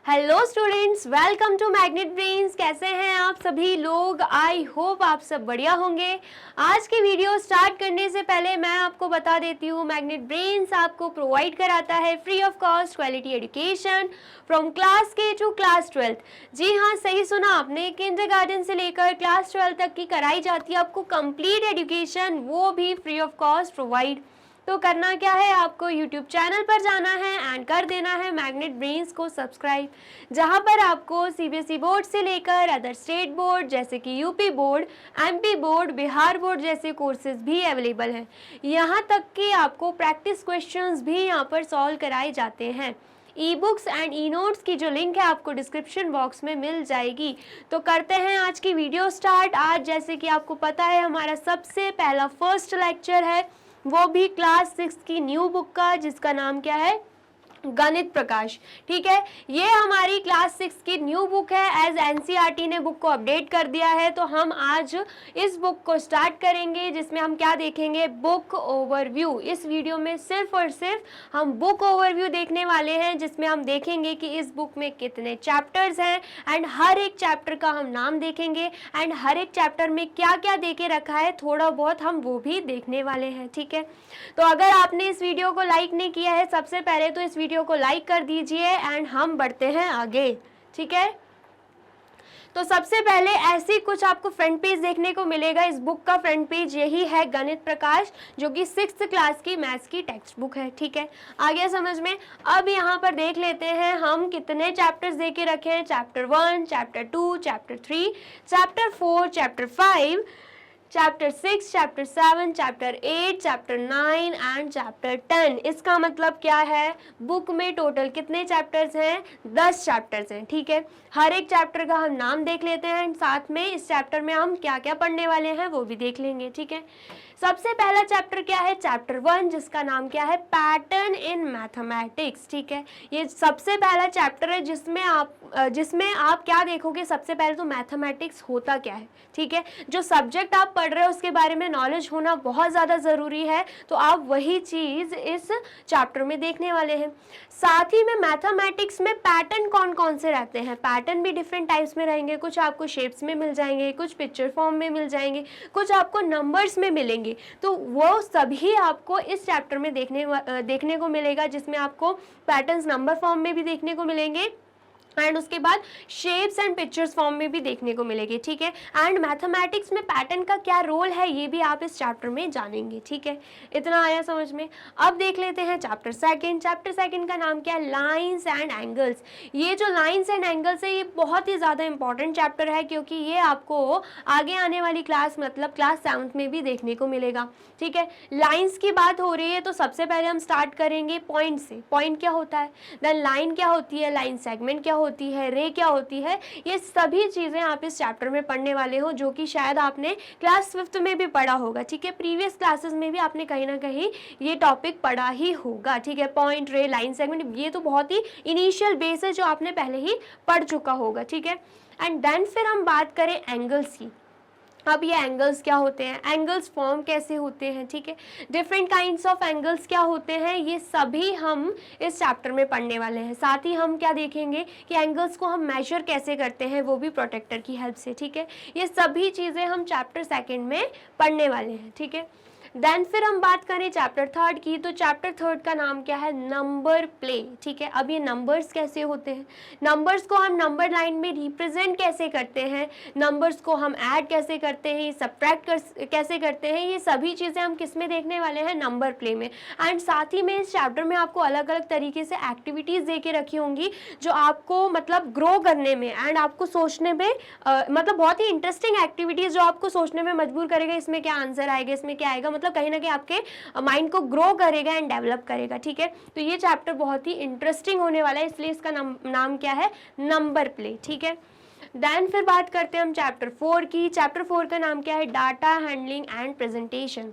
Hello students, welcome to Magnet Brains. कैसे हैं आप सभी लोग? आई होप आप सब बढ़िया होंगे। आज की वीडियो स्टार्ट करने से पहले मैं आपको बता देती हूँ, मैग्नेट ब्रेन्स आपको प्रोवाइड कराता है free of cost quality education from class के टू क्लास 12th। जी हाँ, सही सुना आपने, किंडरगार्टन से लेकर क्लास 12 तक की कराई जाती है आपको कंप्लीट एजुकेशन, वो भी फ्री ऑफ कॉस्ट प्रोवाइड। तो करना क्या है, आपको YouTube चैनल पर जाना है एंड कर देना है मैग्नेट ब्रेन्स को सब्सक्राइब, जहां पर आपको CBSE बोर्ड से लेकर अदर स्टेट बोर्ड जैसे कि UP board, MP board, Bihar board जैसे कोर्सेज भी अवेलेबल हैं। यहां तक कि आपको प्रैक्टिस क्वेश्चंस भी यहां पर सॉल्व कराए जाते हैं। E books and e notes की जो लिंक है आपको डिस्क्रिप्शन बॉक्स में मिल जाएगी। तो करते हैं आज की वीडियो स्टार्ट। आज जैसे कि आपको पता है, हमारा सबसे पहला फर्स्ट लेक्चर है, वो भी क्लास 6 की न्यू बुक का, जिसका नाम क्या है, गणित प्रकाश। ठीक है, ये हमारी क्लास 6 की न्यू बुक है। एज NCERT ने बुक को अपडेट कर दिया है, तो हम आज इस बुक को स्टार्ट करेंगे, जिसमें हम क्या देखेंगे, बुक ओवरव्यू। इस वीडियो में सिर्फ और सिर्फ हम बुक ओवरव्यू देखने वाले हैं, जिसमें हम देखेंगे कि इस बुक में कितने चैप्टर्स हैं एंड हर एक चैप्टर का हम नाम देखेंगे एंड हर एक चैप्टर में क्या क्या दे के रखा है, थोड़ा बहुत हम वो भी देखने वाले हैं। ठीक है, तो अगर आपने इस वीडियो को लाइक नहीं किया है, सबसे पहले तो इस वीडियो को लाइक कर दीजिए एंड हम बढ़ते हैं आगे। ठीक है, तो सबसे पहले ऐसी कुछ आपको फ्रंट पेज देखने को मिलेगा। इस बुक का फ्रंट पेज यही है, गणित प्रकाश, जो कि 6th क्लास की मैथ्स की टेक्स्ट बुक है। ठीक है, आ गया समझ में। अब यहाँ पर देख लेते हैं हम कितने चैप्टर्स दे के रखे हैं। Chapter 1, chapter 2, chapter 3, chapter 4, chapter 5, chapter 6, chapter 7, chapter 8, chapter 9 and chapter 10। इसका मतलब क्या है, बुक में टोटल कितने चैप्टर्स हैं? 10 चैप्टर्स हैं। ठीक है, हर एक चैप्टर का हम नाम देख लेते हैं, साथ में इस चैप्टर में हम क्या क्या पढ़ने वाले हैं वो भी देख लेंगे। ठीक है, सबसे पहला चैप्टर क्या है, चैप्टर 1, जिसका नाम क्या है, पैटर्न इन मैथमेटिक्स। ठीक है, ये सबसे पहला चैप्टर है जिसमें आप क्या देखोगे, सबसे पहले तो मैथमेटिक्स होता क्या है। ठीक है, जो सब्जेक्ट आप पढ़ रहे हो उसके बारे में नॉलेज होना बहुत ज़्यादा ज़रूरी है, तो आप वही चीज़ इस चैप्टर में देखने वाले हैं। साथ ही में मैथमेटिक्स में पैटर्न कौन कौन से रहते हैं, पैटर्न भी डिफरेंट टाइप्स में रहेंगे। कुछ आपको शेप्स में मिल जाएंगे, कुछ पिक्चर फॉर्म में मिल जाएंगे, कुछ आपको नंबर्स में मिलेंगे। तो वो सभी आपको इस चैप्टर में देखने को मिलेगा, जिसमें आपको पैटर्न्स नंबर फॉर्म में भी देखने को मिलेंगे एंड उसके बाद शेप्स एंड पिक्चर्स फॉर्म में भी देखने को मिलेगी। ठीक है, एंड मैथमेटिक्स में पैटर्न का क्या रोल है, ये भी आप इस चैप्टर में जानेंगे। ठीक है, इतना आया समझ में। अब देख लेते हैं चैप्टर 2। चैप्टर 2 का नाम क्या है, लाइंस एंड एंगल्स। ये जो लाइंस एंड एंगल्स है, ये बहुत ही ज़्यादा इंपॉर्टेंट चैप्टर है, क्योंकि ये आपको आगे आने वाली क्लास, मतलब क्लास 7 में भी देखने को मिलेगा। ठीक है, लाइंस की बात हो रही है, तो सबसे पहले हम स्टार्ट करेंगे पॉइंट से। पॉइंट क्या होता है, देन लाइन क्या होती है, लाइन सेगमेंट क्या होती है, रे क्या होती है, ये सभी चीज़ें आप इस चैप्टर में पढ़ने वाले हो, जो कि शायद आपने क्लास 5th में भी पढ़ा होगा। ठीक है, प्रीवियस क्लासेस में भी आपने कहीं ना कहीं ये टॉपिक पढ़ा ही होगा। ठीक है, पॉइंट, रे, लाइन सेगमेंट, ये तो बहुत ही इनिशियल बेस है जो आपने पहले ही पढ़ चुका होगा। ठीक है, एंड देन फिर हम बात करें एंगल्स की। अब ये एंगल्स क्या होते हैं, एंगल्स फॉर्म कैसे होते हैं, ठीक है, डिफरेंट काइंड्स ऑफ एंगल्स क्या होते हैं, ये सभी हम इस चैप्टर में पढ़ने वाले हैं। साथ ही हम क्या देखेंगे कि एंगल्स को हम मेजर कैसे करते हैं, वो भी प्रोटेक्टर की हेल्प से। ठीक है, ये सभी चीज़ें हम चैप्टर 2 में पढ़ने वाले हैं। ठीक है, देन फिर हम बात करें चैप्टर 3 की, तो चैप्टर 3 का नाम क्या है, नंबर प्ले। ठीक है, अब ये नंबर्स कैसे होते हैं, नंबर्स को हम नंबर लाइन में रिप्रेजेंट कैसे करते हैं, नंबर्स को हम ऐड कैसे करते हैं, सब्ट्रैक्ट कैसे करते हैं, ये सभी चीज़ें हम किस में देखने वाले हैं, नंबर प्ले में। एंड साथ ही में इस चैप्टर में आपको अलग अलग तरीके से एक्टिविटीज़ दे के रखी होंगी, जो आपको मतलब ग्रो करने में एंड आपको सोचने में मतलब बहुत ही इंटरेस्टिंग एक्टिविटीज़, जो आपको सोचने में मजबूर करेगा, इसमें क्या आंसर आएगा, इसमें क्या आएगा, मतलब कहीं ना कहीं आपके माइंड को ग्रो करेगा एंड डेवलप करेगा। ठीक है, तो ये चैप्टर बहुत ही इंटरेस्टिंग होने वाला है, इसलिए इसका नाम क्या है, नंबर प्ले। ठीक है, देन फिर बात करते हैं हम चैप्टर 4 की। चैप्टर 4 का नाम क्या है, डाटा हैंडलिंग एंड प्रेजेंटेशन।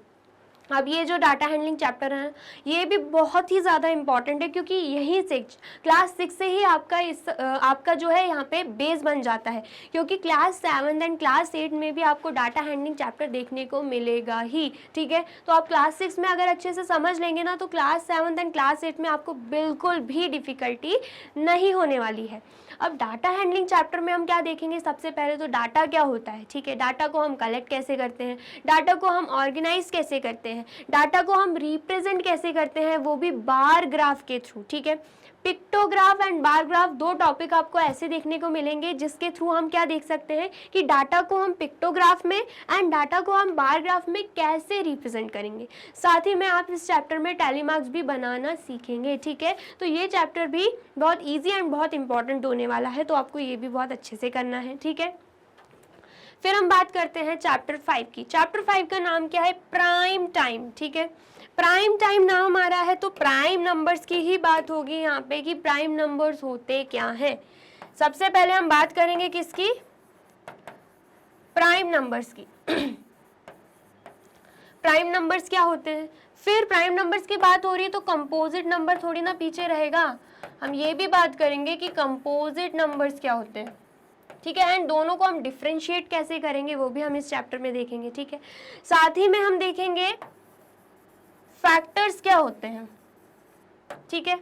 अब ये जो डाटा हैंडलिंग चैप्टर है ये भी बहुत ही ज़्यादा इम्पॉर्टेंट है, क्योंकि यहीं से क्लास 6 से ही आपका जो है यहाँ पे बेस बन जाता है, क्योंकि क्लास 7 एंड क्लास 8 में भी आपको डाटा हैंडलिंग चैप्टर देखने को मिलेगा ही, ठीक है। तो आप क्लास 6 में अगर अच्छे से समझ लेंगे ना तो क्लास 7 एंड क्लास 8 में आपको बिल्कुल भी डिफ़िकल्टी नहीं होने वाली है। अब डाटा हैंडलिंग चैप्टर में हम क्या देखेंगे, सबसे पहले तो डाटा क्या होता है, ठीक है। डाटा को हम कलेक्ट कैसे करते हैं, डाटा को हम ऑर्गेनाइज कैसे करते हैं, डाटा को हम रिप्रेजेंट कैसे करते हैं, वो भी बार ग्राफ के थ्रू, ठीक है। पिक्टोग्राफ एंड बार ग्राफ दो टॉपिक आपको ऐसे देखने को मिलेंगे जिसके थ्रू हम क्या देख सकते हैं कि डाटा को हम पिक्टोग्राफ में एंड डाटा को हम बार ग्राफ में कैसे रिप्रेजेंट करेंगे। साथ ही में आप इस चैप्टर में टैली मार्क्स भी बनाना सीखेंगे, ठीक है। तो ये चैप्टर भी बहुत ईजी एंड बहुत इंपॉर्टेंट होने वाला है, तो आपको ये भी बहुत अच्छे से करना है, ठीक है। फिर हम बात करते हैं चैप्टर 5 की। चैप्टर 5 का नाम क्या है, प्राइम टाइम, ठीक है। प्राइम टाइम नाम आ रहा है तो प्राइम नंबर्स की ही बात होगी यहाँ पे कि प्राइम नंबर्स होते क्या हैं। सबसे पहले हम बात करेंगे किसकी, प्राइम नंबर्स की। प्राइम नंबर्स क्या होते हैं, फिर प्राइम नंबर्स की बात हो रही है तो कंपोजिट नंबर थोड़ी ना पीछे रहेगा, हम ये भी बात करेंगे कि कंपोजिट नंबर्स क्या होते हैं, ठीक है। एंड दोनों को हम डिफ्रेंशिएट कैसे करेंगे वो भी हम इस चैप्टर में देखेंगे, ठीक है। साथ ही में हम देखेंगे फैक्टर्स क्या होते हैं, ठीक है।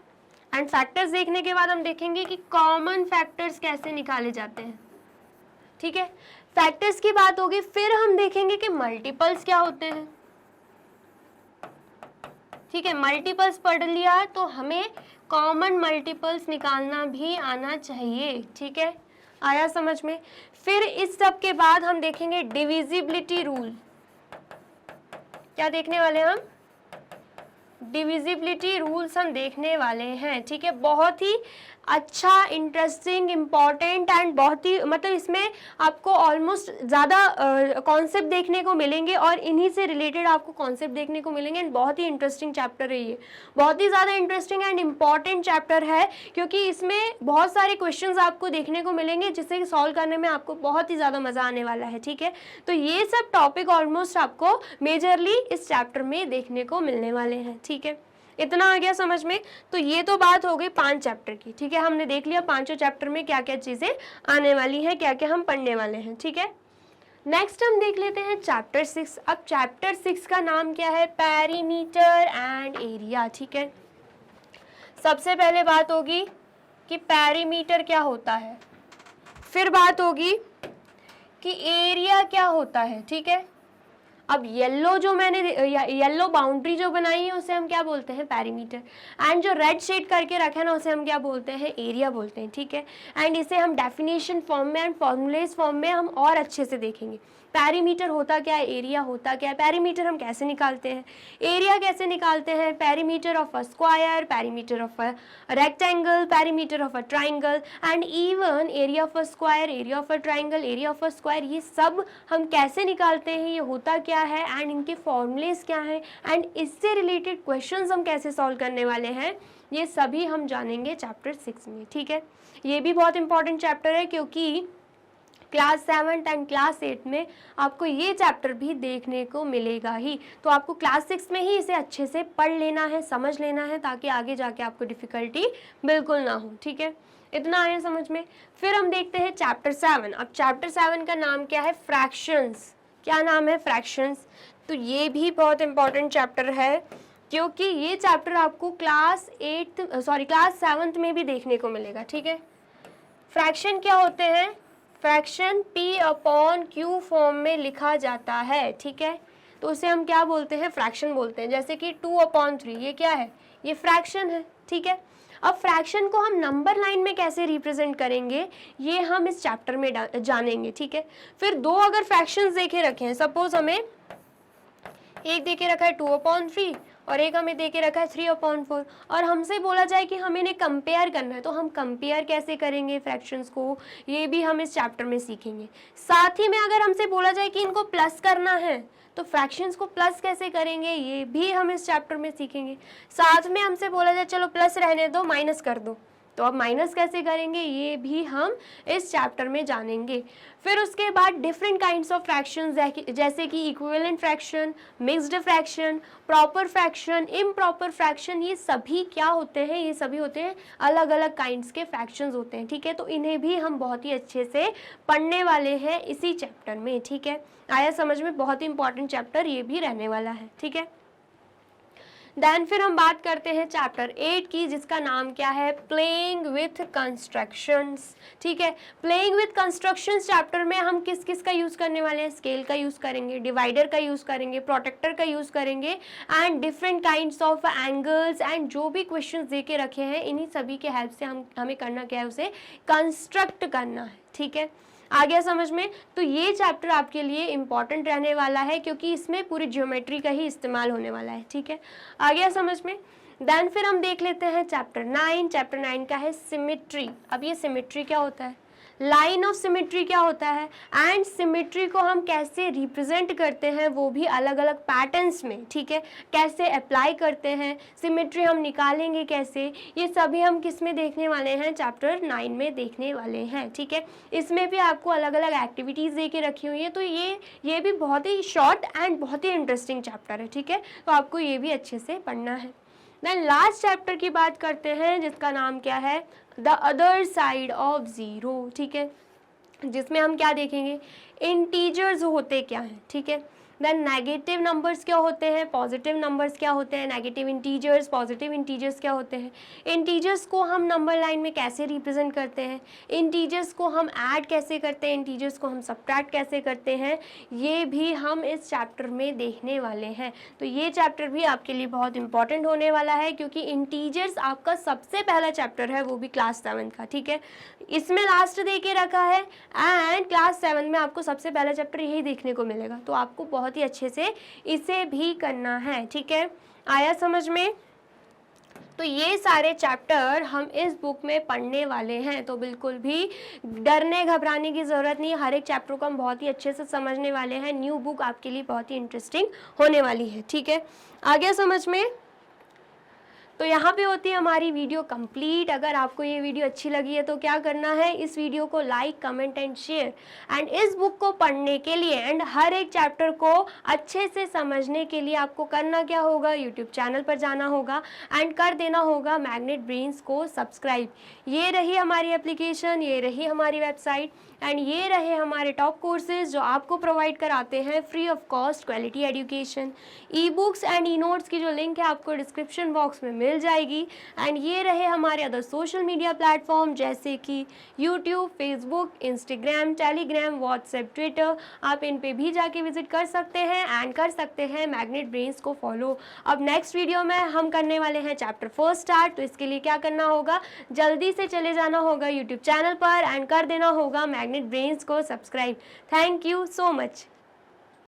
एंड फैक्टर्स देखने के बाद हम देखेंगे कि कॉमन फैक्टर्स कैसे निकाले जाते हैं, ठीक है। फैक्टर्स की बात होगी, फिर हम देखेंगे कि मल्टीपल्स क्या होते हैं, ठीक है। मल्टीपल्स पढ़ लिया तो हमें कॉमन मल्टीपल्स निकालना भी आना चाहिए, ठीक है। आया समझ में। फिर इस सब के बाद हम देखेंगे डिविजिबिलिटी रूल। क्या देखने वाले हम, डिविजिबिलिटी रूल्स हम देखने वाले हैं, ठीक है। बहुत ही अच्छा, इंटरेस्टिंग, इम्पॉर्टेंट एंड बहुत ही मतलब इसमें आपको ऑलमोस्ट ज़्यादा कॉन्सेप्ट देखने को मिलेंगे और इन्हीं से रिलेटेड आपको कॉन्सेप्ट देखने को मिलेंगे। एंड बहुत ही इंटरेस्टिंग चैप्टर है ये, बहुत ही ज़्यादा इंटरेस्टिंग एंड इम्पॉर्टेंट चैप्टर है, क्योंकि इसमें बहुत सारे क्वेश्चंस आपको देखने को मिलेंगे जिसे सॉल्व करने में आपको बहुत ही ज़्यादा मज़ा आने वाला है, ठीक है। तो ये सब टॉपिक ऑलमोस्ट आपको मेजरली इस चैप्टर में देखने को मिलने वाले हैं, ठीक है। इतना आ गया समझ में। तो ये तो बात हो गई 5 चैप्टर की, ठीक है। हमने देख लिया पांचों चैप्टर में क्या क्या चीज़ें आने वाली हैं, क्या क्या हम पढ़ने वाले हैं, ठीक है। नेक्स्ट हम देख लेते हैं चैप्टर 6। अब चैप्टर 6 का नाम क्या है, पेरीमीटर एंड एरिया, ठीक है। सबसे पहले बात होगी कि पेरीमीटर क्या होता है, फिर बात होगी कि एरिया क्या होता है, ठीक है। अब येलो जो मैंने येलो बाउंड्री जो बनाई है उसे हम क्या बोलते हैं, पेरीमीटर। एंड जो रेड शेड करके रखा है ना उसे हम क्या बोलते हैं, एरिया बोलते हैं, ठीक है। एंड इसे हम डेफिनेशन फॉर्म में एंड फॉर्मूलेज फॉर्म में हम और अच्छे से देखेंगे। पेरीमीटर होता क्या है, एरिया होता क्या है, पेरीमीटर हम कैसे निकालते हैं, एरिया कैसे निकालते हैं, perimeter of a square, perimeter of a rectangle, perimeter of a triangle and even area of a square, area of a triangle, area of a square, ये सब हम कैसे निकालते हैं, ये होता क्या है एंड इनके फॉर्मूलेज क्या हैं एंड इससे रिलेटेड क्वेश्चंस हम कैसे सॉल्व करने वाले हैं, ये सभी हम जानेंगे चैप्टर 6 में, ठीक है। ये भी बहुत इंपॉर्टेंट चैप्टर है क्योंकि क्लास 7 एंड क्लास 8 में आपको ये चैप्टर भी देखने को मिलेगा ही, तो आपको क्लास 6 में ही इसे अच्छे से पढ़ लेना है, समझ लेना है, ताकि आगे जाके आपको डिफ़िकल्टी बिल्कुल ना हो, ठीक है। इतना आया समझ में। फिर हम देखते हैं चैप्टर 7। अब चैप्टर 7 का नाम क्या है, फ्रैक्शंस। क्या नाम है, फ्रैक्शंस। तो ये भी बहुत इंपॉर्टेंट चैप्टर है क्योंकि ये चैप्टर आपको क्लास 7 में भी देखने को मिलेगा, ठीक है। फ्रैक्शन क्या होते हैं, फ्रैक्शन P/Q फॉर्म में लिखा जाता है, ठीक है। तो उसे हम क्या बोलते हैं, फ्रैक्शन बोलते हैं। जैसे कि 2/3 ये क्या है, ये फ्रैक्शन है, ठीक है। अब फ्रैक्शन को हम नंबर लाइन में कैसे रिप्रेजेंट करेंगे ये हम इस चैप्टर में जानेंगे, ठीक है। फिर दो अगर फ्रैक्शंस देखे रखे हैं, सपोज हमें एक देके रखा है 2/3 और एक हमें देके रखा है 3/4 और हमसे बोला जाए कि हमें इन्हें कंपेयर करना है, तो हम कंपेयर कैसे करेंगे फ्रैक्शंस को, ये भी हम इस चैप्टर में सीखेंगे। साथ ही में अगर हमसे बोला जाए कि इनको प्लस करना है तो फ्रैक्शंस को प्लस कैसे करेंगे ये भी हम इस चैप्टर में सीखेंगे। साथ में हमसे बोला जाए चलो प्लस रहने दो माइनस कर दो, तो अब माइनस कैसे करेंगे ये भी हम इस चैप्टर में जानेंगे। फिर उसके बाद डिफरेंट काइंड्स ऑफ फ्रैक्शंस जैसे कि equivalent fraction, mixed fraction, proper fraction, improper fraction, ये सभी क्या होते हैं, ये सभी होते हैं अलग अलग काइंड्स के फ्रैक्शंस होते हैं, ठीक है। तो इन्हें भी हम बहुत ही अच्छे से पढ़ने वाले हैं इसी चैप्टर में, ठीक है। आया समझ में, बहुत ही इंपॉर्टेंट चैप्टर ये भी रहने वाला है, ठीक है। देन फिर हम बात करते हैं चैप्टर 8 की, जिसका नाम क्या है, प्लेइंग विथ कंस्ट्रक्शंस, ठीक है। प्लेइंग विथ कंस्ट्रक्शंस चैप्टर में हम किस किस का यूज़ करने वाले हैं, स्केल का यूज़ करेंगे, डिवाइडर का यूज़ करेंगे, प्रोटेक्टर का यूज़ करेंगे and different kinds of angles and जो भी क्वेश्चंस दे के रखे हैं इन्हीं सभी के हेल्प से हमें करना क्या है, उसे कंस्ट्रक्ट करना है, ठीक है। आ गया समझ में। तो ये चैप्टर आपके लिए इम्पॉर्टेंट रहने वाला है क्योंकि इसमें पूरी ज्योमेट्री का ही इस्तेमाल होने वाला है, ठीक है। आ गया समझ में। देन फिर हम देख लेते हैं चैप्टर 9। चैप्टर 9 का है सिमेट्री। अब ये सिमेट्री क्या होता है, लाइन ऑफ सिमेट्री क्या होता है एंड सिमेट्री को हम कैसे रिप्रेजेंट करते हैं वो भी अलग अलग पैटर्न्स में, ठीक है, कैसे अप्लाई करते हैं, सिमेट्री हम निकालेंगे कैसे, ये सभी हम किस में देखने वाले हैं, चैप्टर 9 में देखने वाले हैं, ठीक है। इसमें भी आपको अलग अलग एक्टिविटीज़ दे के रखी हुई है, तो ये भी बहुत ही शॉर्ट एंड बहुत ही इंटरेस्टिंग चैप्टर है, ठीक है। तो आपको ये भी अच्छे से पढ़ना है। देन लास्ट चैप्टर की बात करते हैं जिसका नाम क्या है, the other side of zero, ठीक है, जिसमें हम क्या देखेंगे, इंटीजर्स होते क्या हैं, ठीक है। देन नेगेटिव नंबर्स क्या होते हैं, पॉजिटिव नंबर्स क्या होते हैं, नेगेटिव इंटीजर्स, पॉजिटिव इंटीजर्स क्या होते हैं, इंटीजर्स को हम नंबर लाइन में कैसे रिप्रेजेंट करते हैं, इंटीजर्स को हम ऐड कैसे करते हैं, इंटीजर्स को हम सब्ट्रैक्ट कैसे करते हैं, ये भी हम इस चैप्टर में देखने वाले हैं। तो ये चैप्टर भी आपके लिए बहुत इंपॉर्टेंट होने वाला है क्योंकि इंटीजर्स आपका सबसे पहला चैप्टर है, वो भी क्लास 7 का, ठीक है। इसमें लास्ट दे के रखा है एंड क्लास 7 में आपको सबसे पहला चैप्टर यही देखने को मिलेगा, तो आपको बहुत ही अच्छे से इसे भी करना है, ठीक है। आया समझ में। तो ये सारे चैप्टर हम इस बुक में पढ़ने वाले हैं, तो बिल्कुल भी डरने घबराने की ज़रूरत नहीं, हर एक चैप्टर को हम बहुत ही अच्छे से समझने वाले हैं। न्यू बुक आपके लिए बहुत ही इंटरेस्टिंग होने वाली है, ठीक है। आ गया समझ में। तो यहाँ पे होती है हमारी वीडियो कंप्लीट। अगर आपको ये वीडियो अच्छी लगी है तो क्या करना है, इस वीडियो को like, comment and share and इस बुक को पढ़ने के लिए एंड हर एक चैप्टर को अच्छे से समझने के लिए आपको करना क्या होगा, यूट्यूब चैनल पर जाना होगा एंड कर देना होगा मैग्नेट ब्रेन्स को सब्सक्राइब। ये रही हमारी एप्लीकेशन, ये रही हमारी वेबसाइट एंड ये रहे हमारे टॉप कोर्सेज जो आपको प्रोवाइड कराते हैं free of cost quality education. E books and e notes की जो लिंक है आपको डिस्क्रिप्शन बॉक्स में मिल जाएगी एंड ये रहे हमारे अदर सोशल मीडिया प्लेटफॉर्म जैसे कि YouTube, Facebook, Instagram, Telegram, WhatsApp, Twitter. आप इन पे भी जाके विजिट कर सकते हैं एंड कर सकते हैं मैग्नेट ब्रेन्स को फॉलो। अब नेक्स्ट वीडियो में हम करने वाले हैं चैप्टर 4 स्टार्ट, तो इसके लिए क्या करना होगा, जल्दी से चले जाना होगा यूट्यूब चैनल पर एंड कर देना होगा मैग्नेट ब्रेन्स को subscribe. Thank you so much.